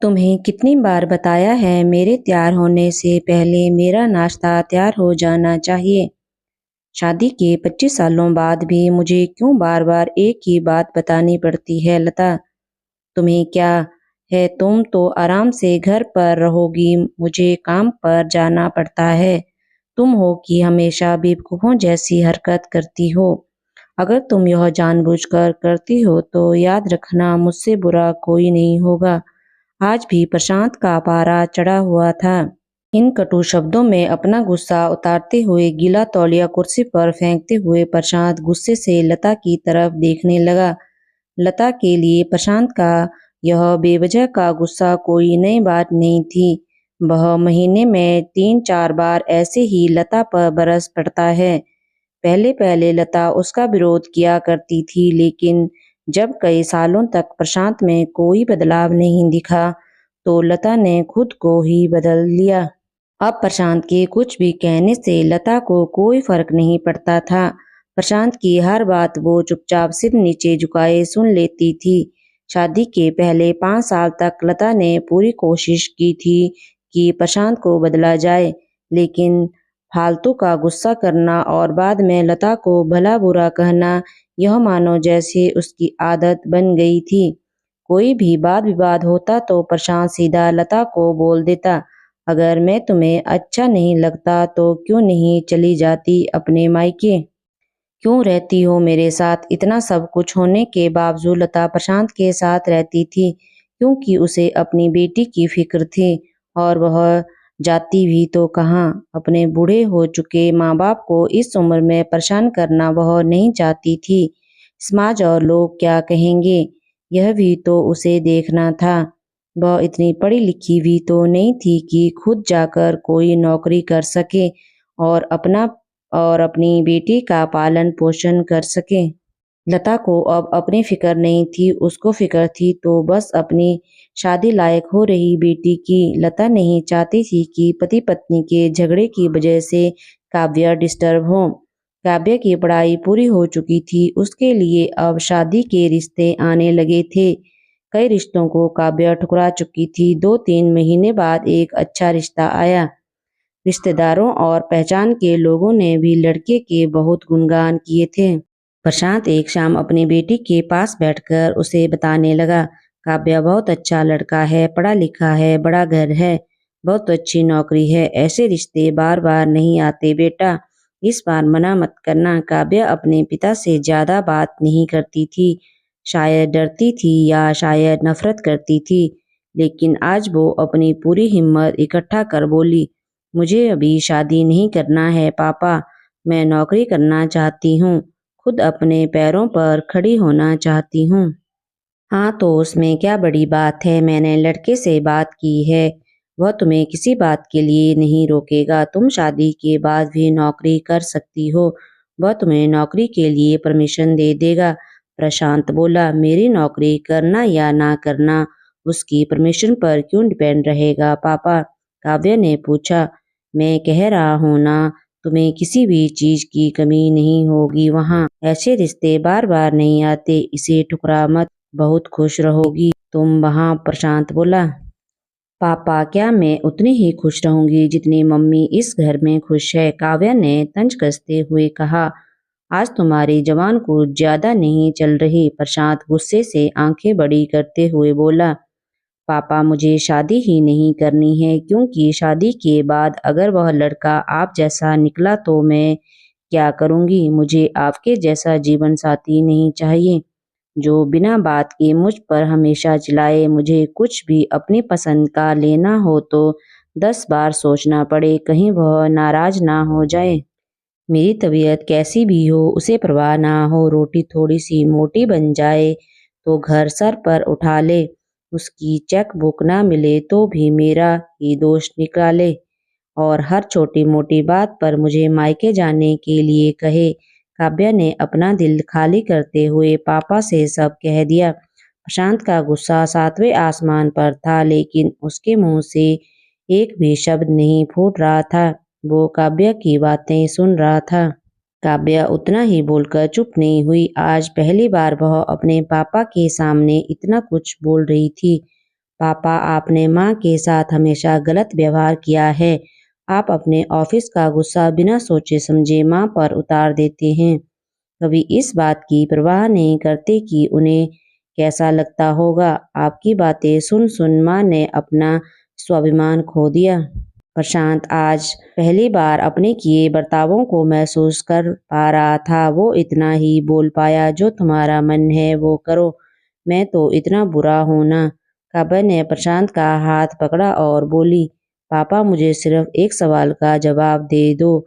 तुम्हें कितनी बार बताया है मेरे तैयार होने से पहले मेरा नाश्ता तैयार हो जाना चाहिए। शादी के 25 सालों बाद भी मुझे क्यों बार बार एक ही बात बतानी पड़ती है लता। तुम्हें क्या है, तुम तो आराम से घर पर रहोगी, मुझे काम पर जाना पड़ता है। तुम हो कि हमेशा बेवकूफ़ों जैसी हरकत करती हो। अगर तुम यह जानबूझकर करती हो तो याद रखना मुझसे बुरा कोई नहीं होगा। आज भी प्रशांत का पारा चढ़ा हुआ था। इन कटु शब्दों में अपना गुस्सा उतारते हुए गीला तौलिया कुर्सी पर फेंकते हुए प्रशांत गुस्से से लता की तरफ देखने लगा। लता के लिए प्रशांत का यह बेवजह का गुस्सा कोई नई बात नहीं थी। वह महीने में 3-4 बार ऐसे ही लता पर बरस पड़ता है। पहले पहले लता उसका विरोध किया करती थी, लेकिन जब कई सालों तक प्रशांत में कोई बदलाव नहीं दिखा तो लता ने खुद को ही बदल लिया। अब प्रशांत के कुछ भी कहने से लता को कोई फर्क नहीं पड़ता था। प्रशांत की हर बात वो चुपचाप सिर नीचे झुकाए सुन लेती थी। शादी के पहले 5 साल तक लता ने पूरी कोशिश की थी कि प्रशांत को बदला जाए, लेकिन फालतू का गुस्सा करना और बाद में लता को भला बुरा कहना, यह मानो जैसे उसकी आदत बन गई थी। कोई भी वाद विवाद होता तो प्रशांत सीधा लता को बोल देता, अगर मैं तुम्हें अच्छा नहीं लगता तो क्यों नहीं चली जाती अपने मायके? क्यों रहती हो मेरे साथ? इतना सब कुछ होने के बावजूद लता प्रशांत के साथ रहती थी, क्योंकि उसे अपनी बेटी की फिक्र थी। और वह जाती भी तो कहाँ? अपने बूढ़े हो चुके माँ बाप को इस उम्र में परेशान करना वह नहीं चाहती थी। समाज और लोग क्या कहेंगे, यह भी तो उसे देखना था। वह इतनी पढ़ी लिखी भी तो नहीं थी कि खुद जाकर कोई नौकरी कर सके और अपनी बेटी का पालन पोषण कर सके। लता को अब अपनी फिक्र नहीं थी, उसको फिक्र थी तो बस अपनी शादी लायक हो रही बेटी की। लता नहीं चाहती थी कि पति पत्नी के झगड़े की वजह से काव्या डिस्टर्ब हो। काव्या की पढ़ाई पूरी हो चुकी थी, उसके लिए अब शादी के रिश्ते आने लगे थे। कई रिश्तों को काव्या ठुकरा चुकी थी। 2-3 महीने बाद एक अच्छा रिश्ता आया। रिश्तेदारों और पहचान के लोगों ने भी लड़के के बहुत गुणगान किए थे। प्रशांत एक शाम अपनी बेटी के पास बैठकर उसे बताने लगा, काव्या बहुत अच्छा लड़का है, पढ़ा लिखा है, बड़ा घर है, बहुत अच्छी नौकरी है। ऐसे रिश्ते बार बार नहीं आते बेटा, इस बार मना मत करना। काव्या अपने पिता से ज्यादा बात नहीं करती थी, शायद डरती थी या शायद नफरत करती थी, लेकिन आज वो अपनी पूरी हिम्मत इकट्ठा कर बोली, मुझे अभी शादी नहीं करना है पापा, मैं नौकरी करना चाहती हूँ, खुद अपने पैरों पर खड़ी होना चाहती हूँ। हाँ तो उसमें क्या बड़ी बात है, मैंने लड़के से बात की है, वह तुम्हें किसी बात के लिए नहीं रोकेगा। तुम शादी के बाद भी नौकरी कर सकती हो, वह तुम्हें नौकरी के लिए परमिशन दे देगा। प्रशांत बोला, मेरी नौकरी करना या ना करना उसकी परमिशन पर क्यों डिपेंड रहेगा पापा? काव्या ने पूछा। मैं कह रहा हूँ ना, तुम्हें किसी भी चीज की कमी नहीं होगी वहाँ। ऐसे रिश्ते बार बार नहीं आते, इसे ठुकरा मत, बहुत खुश रहोगी तुम वहाँ। प्रशांत बोला। पापा, क्या मैं उतनी ही खुश रहूंगी जितनी मम्मी इस घर में खुश है? काव्या ने तंज कसते हुए कहा। आज तुम्हारी जबान कुछ ज्यादा नहीं चल रही? प्रशांत गुस्से से आंखें बड़ी करते हुए बोला। पापा, मुझे शादी ही नहीं करनी है, क्योंकि शादी के बाद अगर वह लड़का आप जैसा निकला तो मैं क्या करूंगी? मुझे आपके जैसा जीवन साथी नहीं चाहिए जो बिना बात के मुझ पर हमेशा चिल्लाए। मुझे कुछ भी अपनी पसंद का लेना हो तो 10 बार सोचना पड़े, कहीं वह नाराज ना हो जाए। मेरी तबीयत कैसी भी हो उसे परवाह ना हो, रोटी थोड़ी सी मोटी बन जाए तो घर सर पर उठा ले, उसकी चेक बुक ना मिले तो भी मेरा ही दोष निकाले और हर छोटी मोटी बात पर मुझे मायके जाने के लिए कहे। काव्या ने अपना दिल खाली करते हुए पापा से सब कह दिया। प्रशांत का गुस्सा 7वें आसमान पर था, लेकिन उसके मुंह से एक भी शब्द नहीं फूट रहा था। वो काव्या की बातें सुन रहा था। काव्या उतना ही बोलकर चुप नहीं हुई। आज पहली बार वह अपने पापा के सामने इतना कुछ बोल रही थी। पापा, आपने माँ के साथ हमेशा गलत व्यवहार किया है। आप अपने ऑफिस का गुस्सा बिना सोचे समझे माँ पर उतार देते हैं। कभी इस बात की परवाह नहीं करते कि उन्हें कैसा लगता होगा। आपकी बातें सुन सुन माँ ने अपना स्वाभिमान खो दिया। प्रशांत आज पहली बार अपने किए बर्तावों को महसूस कर पा रहा था। वो इतना ही बोल पाया, जो तुम्हारा मन है वो करो, मैं तो इतना बुरा हूं ना। काव्या ने प्रशांत का हाथ पकड़ा और बोली, पापा, मुझे सिर्फ एक सवाल का जवाब दे दो।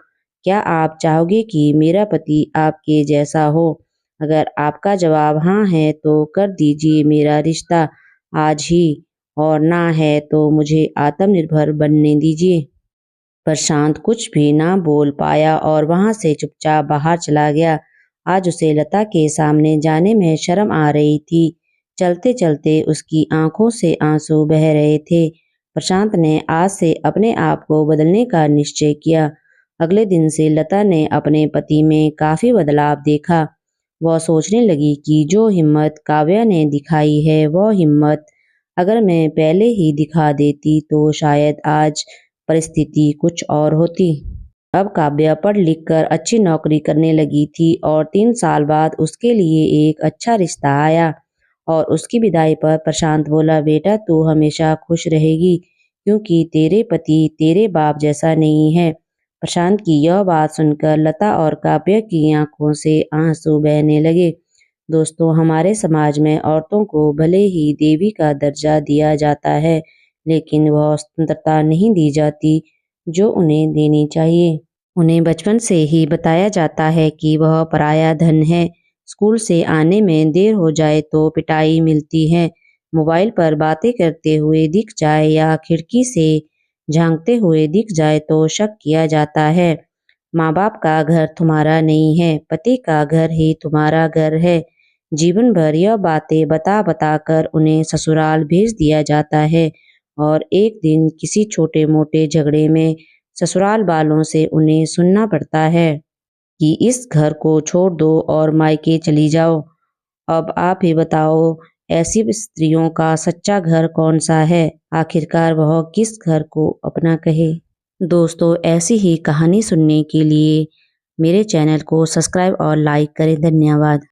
क्या आप चाहोगे कि मेरा पति आपके जैसा हो? अगर आपका जवाब हाँ है तो कर दीजिए मेरा रिश्ता आज ही, और ना है तो मुझे आत्मनिर्भर बनने दीजिए। प्रशांत कुछ भी ना बोल पाया और वहां से चुपचाप बाहर चला गया। आज उसे लता के सामने जाने में शर्म आ रही थी। चलते चलते उसकी आंखों से आंसू बह रहे थे। प्रशांत ने आज से अपने आप को बदलने का निश्चय किया। अगले दिन से लता ने अपने पति में काफी बदलाव देखा। वह सोचने लगी कि जो हिम्मत काव्या ने दिखाई है, वह हिम्मत अगर मैं पहले ही दिखा देती तो शायद आज परिस्थिति कुछ और होती। अब काव्या पढ़ लिख कर अच्छी नौकरी करने लगी थी और 3 साल बाद उसके लिए एक अच्छा रिश्ता आया। और उसकी विदाई पर प्रशांत बोला, बेटा तू हमेशा खुश रहेगी, क्योंकि तेरे पति तेरे बाप जैसा नहीं है। प्रशांत की यह बात सुनकर लता और काव्या की आंखों से आंसू बहने लगे। दोस्तों, हमारे समाज में औरतों को भले ही देवी का दर्जा दिया जाता है, लेकिन वह स्वतंत्रता नहीं दी जाती जो उन्हें देनी चाहिए। उन्हें बचपन से ही बताया जाता है कि वह पराया धन है। स्कूल से आने में देर हो जाए तो पिटाई मिलती है। मोबाइल पर बातें करते हुए दिख जाए या खिड़की से झांकते हुए दिख जाए तो शक किया जाता है। माँ बाप का घर तुम्हारा नहीं है, पति का घर ही तुम्हारा घर है। जीवन भर यह बातें बता बता कर उन्हें ससुराल भेज दिया जाता है, और एक दिन किसी छोटे मोटे झगड़े में ससुराल वालों से उन्हें सुनना पड़ता है कि इस घर को छोड़ दो और मायके चली जाओ। अब आप ही बताओ, ऐसी स्त्रियों का सच्चा घर कौन सा है? आखिरकार वह किस घर को अपना कहे? दोस्तों, ऐसी ही कहानी सुनने के लिए मेरे चैनल को सब्सक्राइब और लाइक करें। धन्यवाद।